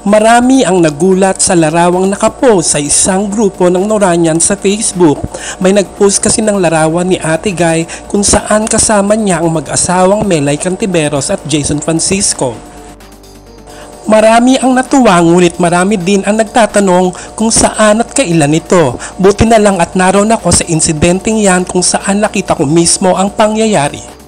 Marami ang nagulat sa larawang nakapost sa isang grupo ng Noranian sa Facebook. May nagpost kasi ng larawan ni Ate Guy kung saan kasama niya ang mag-asawang Melay Cantiveros at Jason Francisco. Marami ang natuwa, ngunit marami din ang nagtatanong kung saan at kailan ito. Buti na lang at naroon ako sa insidenteng yan kung saan nakita ko mismo ang pangyayari.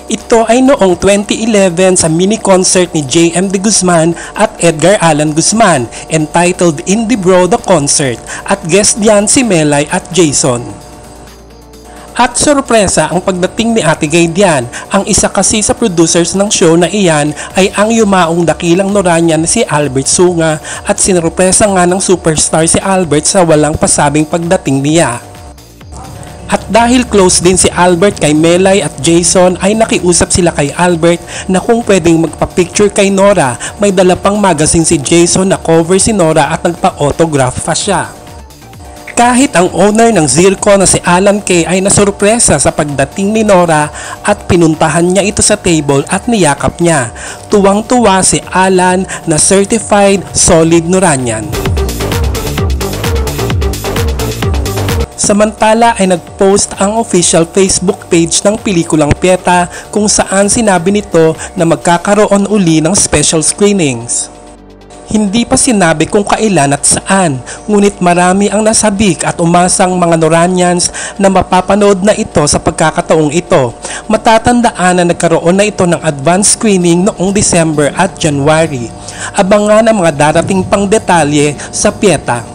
Ito ay noong 2011 sa mini-concert ni J.M. De Guzman at Edgar Allan Guzman entitled Indie Bro The Concert at guest diyan si Melay at Jason. At sorpresa ang pagdating ni Ate Guy diyan. Ang isa kasi sa producers ng show na iyan ay ang yumaong dakilang Noranian na si Albert Sunga at sinurpresa nga ng superstar si Albert sa walang pasabing pagdating niya. At dahil close din si Albert kay Melay at Jason ay nakiusap sila kay Albert na kung pwedeng magpa-picture kay Nora. May dala pang magazine si Jason na cover si Nora at nagpa-autograph pa siya. Kahit ang owner ng Zirco na si Alan Kay ay nasurpresa sa pagdating ni Nora at pinuntahan niya ito sa table at niyakap niya. Tuwang-tuwa si Alan na certified solid Noranian. Samantala ay nag-post ang official Facebook page ng pelikulang Pieta kung saan sinabi nito na magkakaroon uli ng special screenings. Hindi pa sinabi kung kailan at saan, ngunit marami ang nasabik at umasang mga Noranians na mapapanood na ito sa pagkakataong ito. Matatandaan na nagkaroon na ito ng advance screening noong December at January. Abangan ang mga darating pang detalye sa Pieta.